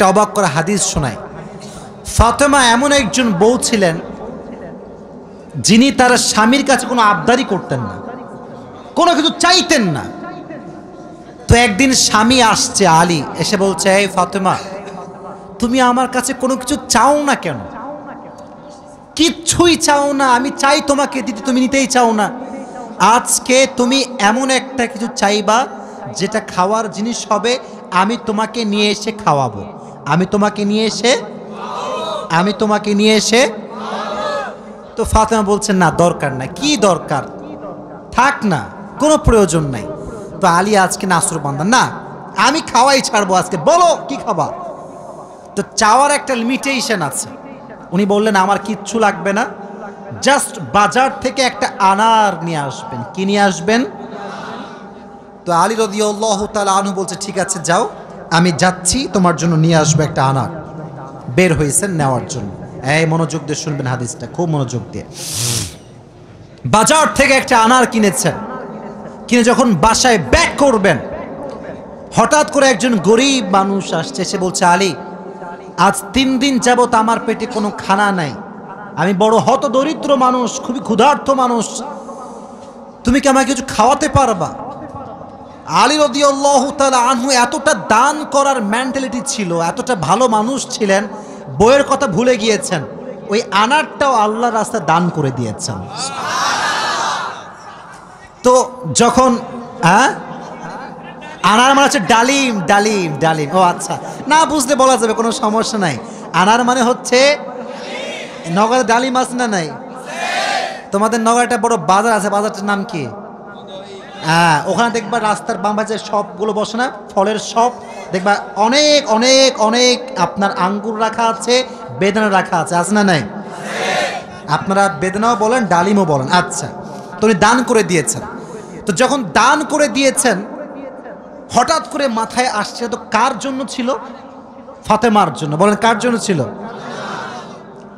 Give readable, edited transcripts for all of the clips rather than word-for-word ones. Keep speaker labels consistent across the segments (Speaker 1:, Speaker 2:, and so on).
Speaker 1: একটা অবাক করা হাদিস শোনায়। ফাতেমা এমন একজন বউ ছিলেন যিনি তার স্বামীর কাছে কোনো আবদারি করতেন না, কোনো কিছু চাইতেন না। তো একদিন স্বামী আসছে আলী, এসে বলছে, এই ফাতেমা, তুমি আমার কাছে কোনো কিছু চাও না কেন? কিচ্ছুই চাও না, আমি চাই তোমাকে দিতে, তুমি নিতেই চাও না। আজকে তুমি এমন একটা কিছু চাইবা যেটা খাওয়ার জিনিস হবে, আমি তোমাকে নিয়ে এসে খাওয়াবো, আমি তোমাকে নিয়ে এসে। তো ফাতেমা বলছেন, না দরকার নাই। কি দরকার, থাক না, কোনো প্রয়োজন নাই। তো আলী আজকে নাসরবান্দা, না আমি খাওয়াই ছাড়বো আজকে, বলো কি খাবা। তো চাওয়ার একটা লিমিটেশন আছে। উনি বললেন, আমার কিচ্ছু লাগবে না, জাস্ট বাজার থেকে একটা আনার নিয়ে আসবেন। কি নিয়ে আসবেন? তো আলী রাদিয়াল্লাহু তাআলা আনহু বলছে, ঠিক আছে যাও, আমি যাচ্ছি, তোমার জন্য নিয়ে আসবো একটা আনার। বের হয়েছেন নেওয়ার জন্য। এই মনোযোগ দিয়ে শুনবেন হাদিসটা, খুব মনোযোগ দিয়ে। বাজার থেকে একটা আনার কিনেছেন, কিনে যখন বাসায় ব্যাক করবেন, হঠাৎ করে একজন গরিব মানুষ আসছে, সে বলছে, আলী, আজ 3 দিন যাবত আমার পেটে কোনো খানা নাই, আমি বড় হতদরিদ্র মানুষ, খুবই ক্ষুধার্ত মানুষ, তুমি কি আমাকে কিছু খাওয়াতে পারবা? আলী রাদিয়াল্লাহু তাআলা আনহু এতটা দান করার মেন্টালিটি ছিল, এতটা ভালো মানুষ ছিলেন, বইয়ের কথা ভুলে গিয়েছেন, ওই আনারটাও আল্লাহর রাস্তায় দান করে দিয়েছেন। তো যখন আনার মানে হচ্ছে ডালিম, ডালিম, ডালিম। ও আচ্ছা, না বুঝতে বলা যাবে, কোনো সমস্যা নাই। আনার মানে হচ্ছে, নগরে ডালিম আছে না নাই? তোমাদের নগরে একটা বড় বাজার আছে, বাজারটার নাম কি? হ্যাঁ, ওখানে দেখবা রাস্তার বাম পাশে সবগুলো বসে না, ফলের সব দেখবা, অনেক অনেক অনেক আপনার আঙ্গুর রাখা আছে, বেদানা রাখা আছে, আছে না নাই? আপনারা বেদানাও বলেন, ডালিমও বলেন। আচ্ছা, তো উনি দান করে দিয়েছেন। তো যখন দান করে দিয়েছেন, হঠাৎ করে মাথায় আসছে, তো কার জন্য ছিল? ফাতেমার জন্য। বলেন, কার জন্য ছিল?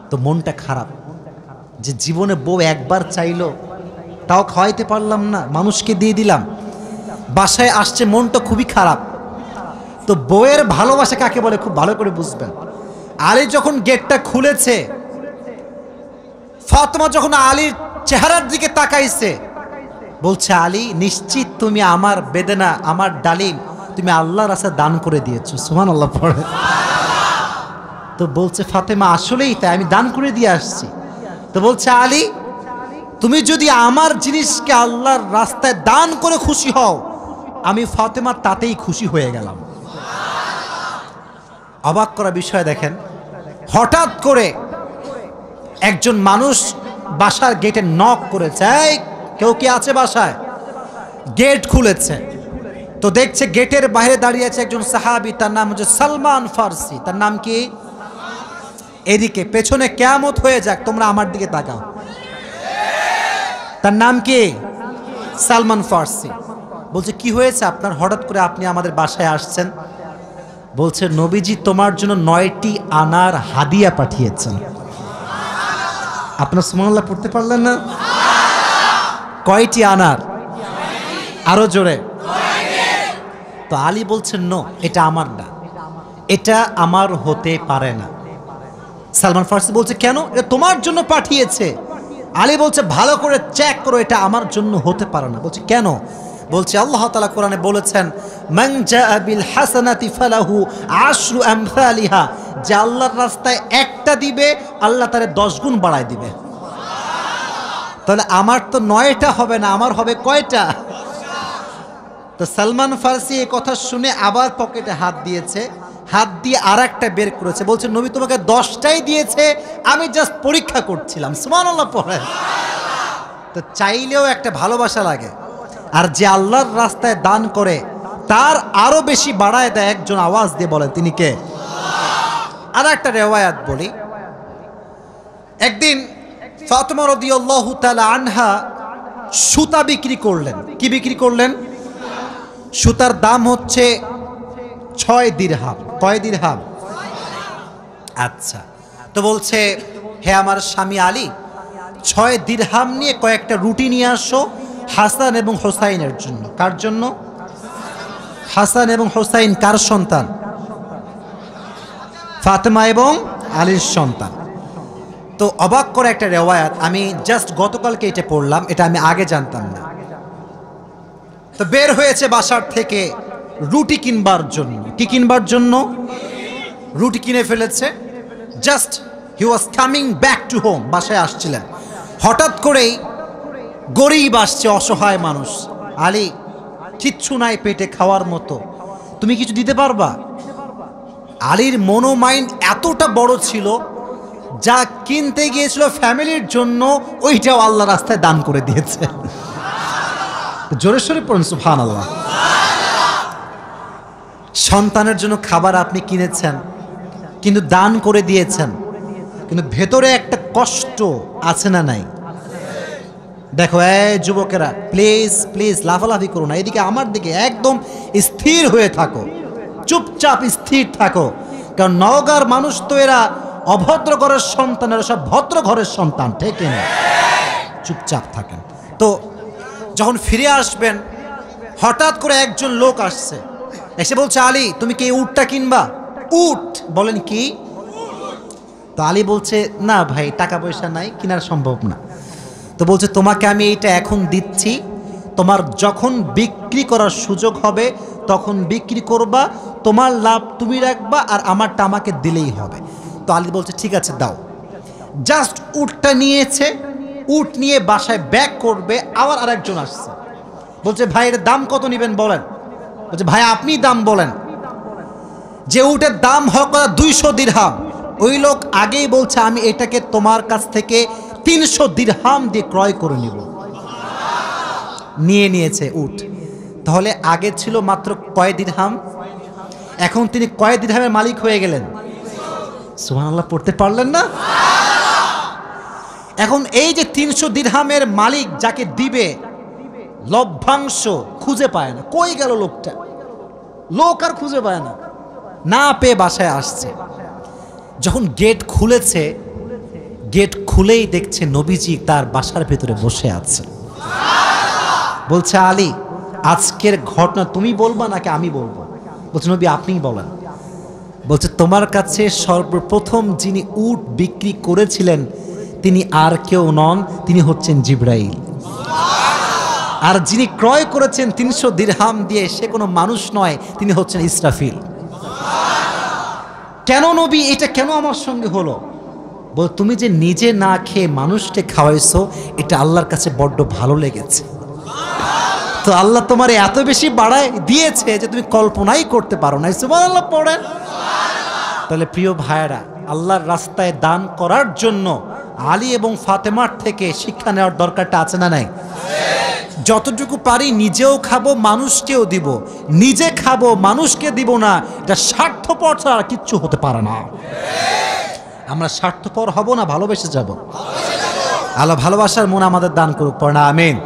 Speaker 1: তো মনটা খারাপ যে জীবনে বউ একবার চাইলো, তাও খাওয়াইতে পারলাম না, মানুষকে দিয়ে দিলাম। বাসায় আসছে, মনটা খুবই খারাপ। তো বউয়ের ভালোবাসা কাকে বলে খুব ভালো করে বুঝবেন। আলী যখন গেটটা খুলেছে, ফাতেমা যখন আলীর চেহারার দিকে তাকাইছে, বলছে, আলী, নিশ্চিত তুমি আমার বেদনা, আমার ডালিম তুমি আল্লাহর রাস্তায় দান করে দিয়েছো। সুবহানাল্লাহ পড়ে। তো বলছে ফাতেমা, আসলেই তাই, আমি দান করে দিয়ে আসছি। তো বলছে, আলী, তুমি যদি আমার জিনিসকে আল্লাহর রাস্তায় দান করে খুশি হও, আমি ফাতেমা তাতেই খুশি হয়ে গেলাম। অবাক করা বিষয় দেখেন, হঠাৎ করে একজন মানুষ বাসার গেটে নক করেছে, এই কেউ কি আছে বাসায়? গেট খুলেছে, তো দেখছে গেটের বাইরে দাঁড়িয়ে আছে একজন সাহাবী, তার নাম হচ্ছে সালমান ফারসি। তার নাম কি? এদিকে পেছনে কিয়ামত হয়ে যাক, তোমরা আমার দিকে তাকাও। তার নাম কি? সালমান ফারসি। বলছে, কি হয়েছে আপনার, হঠাৎ করে আপনি আমাদের বাসায় আসছেন? বলছে, নবীজি তোমার জন্য 9টি আনার হাদিয়া পাঠিয়েছেন। আপনার সুবহানাল্লাহ পড়তে পারলেন না? কয়টি আনার? আরো জোরে। তো আলী বলছেন, নো, এটা আমার না, এটা আমার হতে পারে না। সালমান ফারসি বলছে, কেন? এটা তোমার জন্য পাঠিয়েছে। আলী বলছে, ভালো করে চেক করো, এটা আমার জন্য হতে পারে না। বলছে, কেন? বলছে, আল্লাহ তাআলা কোরআনে বলেছেন, মান জাআ বিল হাসানাতি ফালাহু আশরু আমসালিহা, যে আল্লাহর রাস্তায় একটা দিবে, আল্লাহ তারে 10 গুণ বাড়ায় দিবে। তাহলে আমার তো 9টা হবে না, আমার হবে কয়টা? তো সালমান ফারসি এই কথা শুনে আবার পকেটে হাত দিয়েছে, হাত দিয়ে আর একটা বের করেছে, বলছে, নবী তোমাকে 10টাই দিয়েছে, আমি জাস্ট পরীক্ষা করছিলাম। সুবহানাল্লাহ পড়ে। তো চাইলেও একটা ভালোবাসা লাগে, আর যে আল্লাহর রাস্তায় দান করে তার আরো বেশি বাড়ায় দেয়। একজন আওয়াজ দিয়ে বলেন, তিনি কে? আর একটা রিওয়ায়াত বলি, একদিন ফাতেমা রাদিয়াল্লাহু তাআলা আনহা সুতা বিক্রি করলেন। কি বিক্রি করলেন? সুতার দাম হচ্ছে 6 দিরহাম। কয় দিরহাম? আচ্ছা, তো বলছে, হে আমার স্বামী আলী, 6 দিরহাম নিয়ে কয়েকটা রুটি নিয়ে আসো হাসান এবং হোসাইনের জন্য। কার জন্য? হাসান এবং হোসাইন কার সন্তান? ফাতেমা এবং আলীর সন্তান। তো অবাক করে একটা রেওয়ায়াত, আমি জাস্ট গতকালকে এটা পড়লাম, এটা আমি আগে জানতাম না। তো বের হয়েছে বাসার থেকে রুটি কিনবার জন্য। কি কিনবার জন্য? রুটি কিনে ফেলেছে। Just he was coming back to home, বাসায় আসছিলেন। হঠাৎ করেই গরিব আসছে, অসহায় মানুষ। আলী, কিচ্ছু নাই পেটে খাওয়ার মতো, তুমি কিছু দিতে পারবা? আলীর মনোমাইন্ড এতটা বড় ছিল, যা কিনতে গিয়েছিল ফ্যামিলির জন্য ওইটাও আল্লাহ রাস্তায় দান করে দিয়েছে। জোরে সোরে পড়ুন সুবহানাল্লাহ। সন্তানের জন্য খাবার আপনি কিনেছেন, কিন্তু দান করে দিয়েছেন, কিন্তু ভেতরে একটা কষ্ট আছে না নাই? দেখো এই যুবকেরা, প্লিজ প্লিজ লাফালাফি করো না, এদিকে আমার দিকে একদম স্থির হয়ে থাকো, চুপচাপ স্থির থাকো। কারণ নওগাঁর মানুষ তো এরা অভদ্র ঘরের সন্তান, এরা সব ভদ্র ঘরের সন্তান, ঠিক না? চুপচাপ থাকেন। তো যখন ফিরে আসবেন, হঠাৎ করে একজন লোক আসছে, এসে বলছে, আলী তুমি কি উটটা কিনবা? উট? বলেন কি? তো আলী বলছে, না ভাই, টাকা পয়সা নাই, কেনার সম্ভব না। তো বলছে, তোমাকে আমি এইটা এখন দিচ্ছি, তোমার যখন বিক্রি করার সুযোগ হবে তখন বিক্রি করবা, তোমার লাভ তুমি রাখবা, আর আমারটা আমাকে দিলেই হবে। তো আলী বলছে, ঠিক আছে দাও। জাস্ট উটটা নিয়েছে, উট নিয়ে বাসায় ব্যাক করবে, আবার আরেকজন আসছে, বলছে, ভাই এর দাম কত নেবেন বলেন? বলছে, ভাই আপনি দাম বলেন। যে উটের দাম হোক 200 দিরহাম, ওই লোক আগেই বলছে, আমি এটাকে তোমার কাছ থেকে 300 দিরহাম দিয়ে ক্রয় করে নিব। নিয়ে নিয়েছে উট। তাহলে আগে ছিল মাত্র কয় দিরহাম, এখন তিনি কয় দিরহামের মালিক হয়ে গেলেন? সুবহানাল্লাহ পড়তে পারলেন না? এখন এই যে 300 দিরহামের মালিক যাকে দিবে, লভ্যাংশ খুঁজে পায় না। কই গেল লোকটা? লোক আর খুঁজে পায় না, না পেয়ে বাসায় আসছে। যখন গেট খুলেছে, গেট খুলেই দেখছে নবীজি তার বাসার ভেতরে বসে আছে। বলছে, আলী আজকের ঘটনা তুমি বলবা নাকি আমি বলবো? বলছে, নবী আপনিই বলেন। বলছে, তোমার কাছে সর্বপ্রথম যিনি উট বিক্রি করেছিলেন তিনি আর কেউ নন, তিনি হচ্ছেন জিবরাইল। আর যিনি ক্রয় করেছেন 300 দিরহাম দিয়ে, সে কোনো মানুষ নয়, তিনি হচ্ছেন ইসরাফিল। কেন নবী, এটা কেন আমার সঙ্গে হলো? বল, তুমি যে নিজে না খেয়ে মানুষকে খাওয়াইছো, এটা আল্লাহর কাছে বড্ড ভালো লেগেছে। তো আল্লাহ তোমার এত বেশি বাড়ায় দিয়েছে যে তুমি কল্পনাই করতে পারো না। সুবহানাল্লাহ পড়েন। তাহলে প্রিয় ভাইয়েরা, আল্লাহর রাস্তায় দান করার জন্য আলী এবং ফাতেমার থেকে শিক্ষা নেওয়ার দরকারটা আছে না নাই? যতটুকু পারি নিজেও খাবো, মানুষকেও দিব। নিজে খাবো, মানুষকে দিব না, এটা স্বার্থপর ছাড়া কিচ্ছু হতে পারে না। আমরা স্বার্থপর হব না, ভালোবেসে যাব। আল্লাহ ভালোবাসার মন আমাদের দান করুক, পড়না আমিন।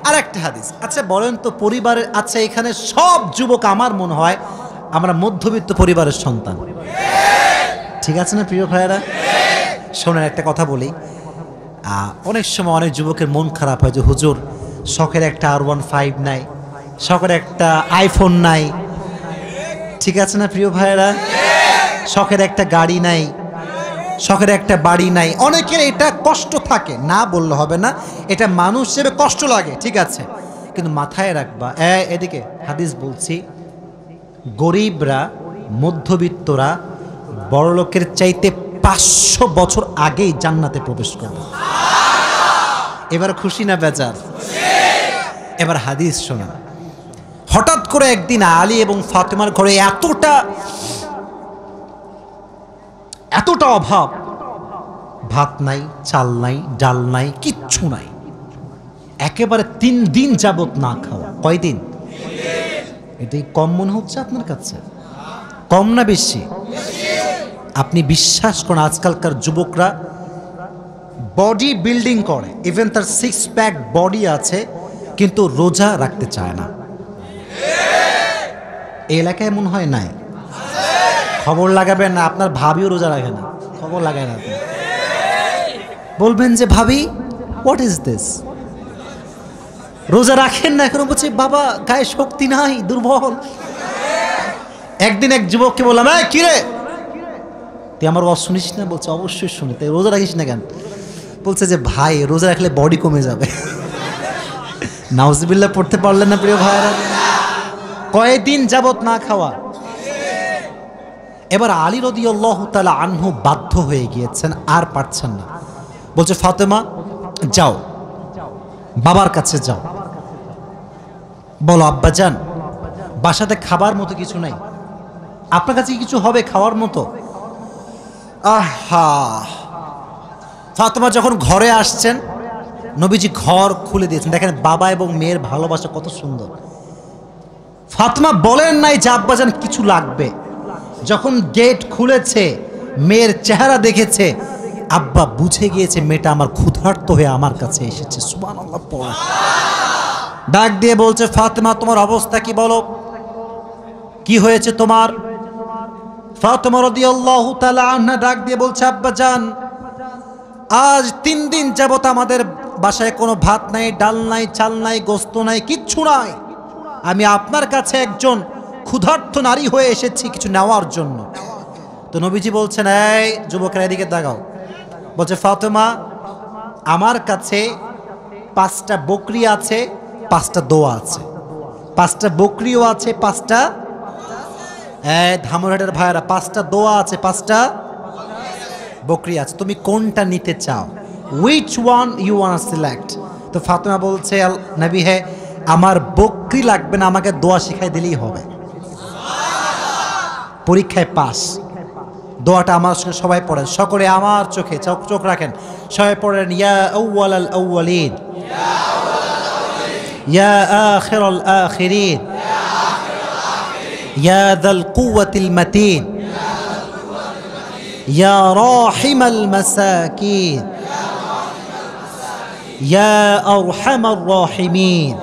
Speaker 1: আর একটা হাদিস, আচ্ছা বলেন তো পরিবারের, আচ্ছা এখানে সব যুবক আমার মনে হয় আমরা মধ্যবিত্ত পরিবারের সন্তান, ঠিক আছে না প্রিয় ভাইয়েরা? শোনেন একটা কথা বলি, অনেক সময় অনেক যুবকের মন খারাপ হয় যে হুজুর শখের একটা R15 নাই, শখের একটা আইফোন নাই, ঠিক আছে না প্রিয় ভাইয়েরা? শখের একটা গাড়ি নাই, শখের একটা বাড়ি নাই। অনেকের এটা কষ্ট থাকে, না বললে হবে না, এটা মানুষ হিসেবে কষ্ট লাগে, ঠিক আছে, কিন্তু মাথায় রাখবা, এদিকে হাদিস বলছি, গরিবরা, মধ্যবিত্তরা বড়লোকের চাইতে 500 বছর আগেই জান্নাতে প্রবেশ করবে। এবার খুশি না বেজার? এবার হাদিস শোনা। হঠাৎ করে একদিন আলী এবং ফাতেমার ঘরে এতটা অভাব, ভাত নাই, চাল নাই, ডাল নাই, কিচ্ছু নাই, একেবারে 3 দিন যাবত না খাওয়া। কয়দিন? এটাই কম মনে হচ্ছে আপনার কাছে? কম না বেশি? আপনি বিশ্বাস করেন আজকালকার যুবকরা বডি বিল্ডিং করে, ইভেন তার 6 প্যাক বডি আছে, কিন্তু রোজা রাখতে চায় না। এই এলাকায় মনে হয় নাই? খবর লাগাবেন না, আপনার ভাবিও রোজা রাখে না, খবর লাগায় না। আপনি বলবেন যে ভাবি হোয়াট ইজ দিস, রোজা রাখেন না? এখন বলছে বাবা গায়ে শক্তি নাই, দুর্বল। একদিন এক যুবককে বললাম, কিরে তুই আমার ওয়াজ শুনিস না? বলছে অবশ্যই শুনি। তাই রোজা রাখিস না কেন? বলছে যে ভাই রোজা রাখলে বডি কমে যাবে। নাউজুবিল্লাহ পড়তে পারলেন না প্রিয় ভাইরা? কয়েকদিন যাবত না খাওয়া। এবার আলী রাদিয়াল্লাহু তাআলা আনহু বাধ্য হয়ে গিয়েছেন, আর পারছেন না। বলছে ফাতেমা যাও, বাবার কাছে যাও, বলো আব্বাজান বাসাতে খাবার মতো কিছু নাই, আপনার কাছে কিছু হবে খাওয়ার মতো? আহা! ফাতেমা যখন ঘরে আসছেন, নবীজি ঘর খুলে দিয়েছেন। দেখেন বাবা এবং মেয়ের ভালোবাসা কত সুন্দর। ফাতেমা বলেন নাই যে আব্বাজান কিছু লাগবে। যখন গেট খুলেছে, মেয়ের চেহারা দেখেছে, আব্বা বুঝে গিয়েছে মেয়েটা আমার ক্ষুধার্ত হয়ে আমার কাছে এসেছে। সুবহানাল্লাহ পড়া। ডাক দিয়ে বলছে ফাতেমা তোমার অবস্থা কি বলো, কি হয়েছে তোমার? ফাতেমা রাদিয়াল্লাহু তাআলা আনহা ডাক দিয়ে বলছে আব্বাজান আজ 3 দিন যাবত আমাদের বাসায় কোনো ভাত নাই, ডাল নাই, চাল নাই, গোস্ত নাই, কিচ্ছু নাই। আমি আপনার কাছে একজন ক্ষুধার্ত নারী হয়ে এসেছি কিছু নেওয়ার জন্য। তো নবীজি বলছেন এই যুবকেরা এদিকে তাকাও। বলছে ফাতেমা আমার কাছে 5টা বকরি আছে, 5টা দোয়া আছে। 5টা বকরিও আছে, 5টা ধামরাটের ভাইরা 5টা দোয়া আছে, 5টা বকরি আছে। তুমি কোনটা নিতে চাও? which one you want to select? তো ফাতেমা বলছে নবী হে আমার বকরি লাগবে না, আমাকে দোয়া শিখাই দিলেই হবে। পরীক্ষায় পাস। দোয়াটা আমার সঙ্গে সবাই পড়েন, সকলে আমার চোখে চোখ রাখেন, সবাই পড়েন ইয়া আউয়ালাল আউয়ালিন ইয়া আখিরাল আখিরিন ইয়া যাল কুওয়াতিল মাতিন ইয়া রাহিমাল মাসাকিন ইয়া আরহামার রাহিমিন।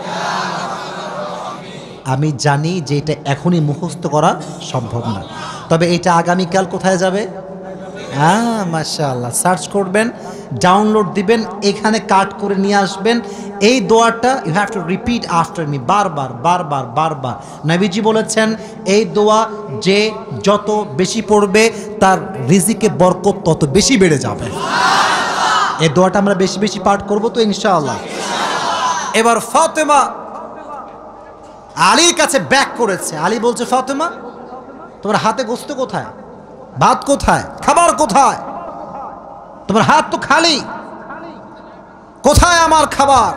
Speaker 1: আমি জানি যে এটা এখনই মুখস্থ করা সম্ভব না, তবে এটা আগামীকাল কোথায় যাবে? মাশাআল্লাহ, সার্চ করবেন, ডাউনলোড দিবেন, এখানে কাট করে নিয়ে আসবেন। এই দোয়াটা you have to repeat after me, বারবার বারবার বারবার। নবীজি বলেছেন এই দোয়া যে যত বেশি পড়বে তার রিজিকে বরকত তত বেশি বেড়ে যাবে। এই দোয়াটা আমরা বেশি বেশি পাঠ করব তো ইনশাআল্লাহ। এবার ফাতেমা আলীর কাছে ব্যাক করেছে। আলী বলছে ফাতেমা তোমার হাতে গোস্ত কোথায়, ভাত কোথায়, খাবার কোথায়? তোমার হাত তো খালি, কোথায় আমার খাবার?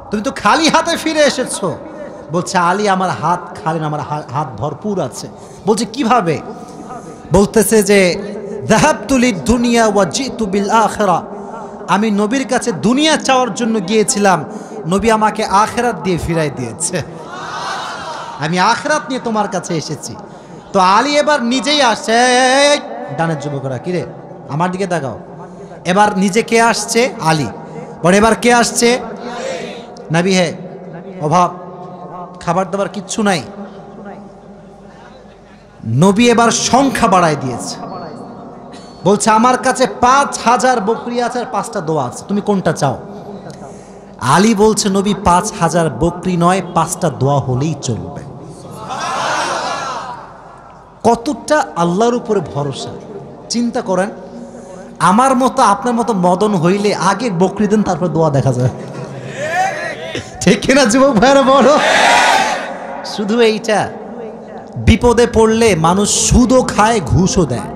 Speaker 1: তুমি তো খালি হাতে ফিরে এসেছো। বলছে আলী আমার হাত খালি না, আমার হাত ভরপুর আছে। বলছে কিভাবে? বলতেছে যে যাহাবতু লিদ-দুনিয়া ওয়া জিতু বিল আখিরা, আমি নবীর কাছে দুনিয়া চাওয়ার জন্য গিয়েছিলাম, নবী আমাকে আখিরাত দিয়ে ফিরাই দিয়েছে। আমি আখিরাত নিয়ে তোমার কাছে এসেছি। তো আলী এবার নিজেই আসছে। ডানের যুবকরা কিরে আমার দিকে তাকাও। এবার নিজে কে আসছে? আলী। পরে এবার কে আসছে? নবী হে অভাব, খাবার দাবার কিচ্ছু নাই। নবী এবার সংখ্যা বাড়ায় দিয়েছে। বলছে আমার কাছে 5000 বকরি আছে আর 5টা দোয়া আছে, তুমি কোনটা চাও? আলী বলছে নবী 5000 বকরি নয়, 5টা দোয়া হলেই চলবে। কতটা আল্লাহর উপরে ভরসা চিন্তা করেন। আমার মতো আপনার মতো মদন হইলে আগে বকরি দেন, তারপর দোয়া দেখা যায়, ঠিক কিনা যুবক ভাইরা? বলো। শুধু এইটা, বিপদে পড়লে মানুষ সুদও খায়, ঘুষও দেয়।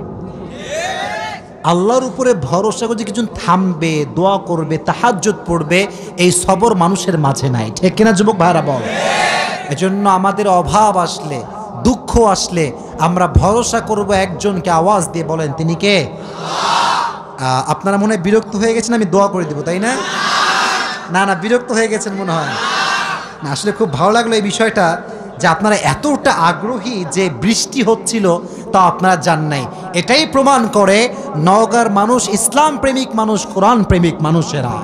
Speaker 1: আল্লাহর উপরে ভরসা করে কিছু থামবে, দোয়া করবে, তাহাজ্জুদ পড়বে, এই সবর মানুষের মাঝে নাই, ঠিক কিনা যুবক ভাইরা? বল। এজন্য আমাদের অভাব আসলে, দুঃখ আসলে আমরা ভরসা করব একজনকে। আওয়াজ দিয়ে বলেন তিনি কে? আপনারা মনে হয় বিরক্ত হয়ে গেছেন, আমি দোয়া করে দেবো, তাই না? না না, বিরক্ত হয়ে গেছেন মনে হয় না। আসলে খুব ভালো লাগলো এই বিষয়টা যে আপনারা এতটা আগ্রহী যে বৃষ্টি হচ্ছিল তা আপনারা জান নাই। এটাই প্রমাণ করে নওগাঁর মানুষ ইসলাম প্রেমিক মানুষ, কোরআন প্রেমিক মানুষেরা।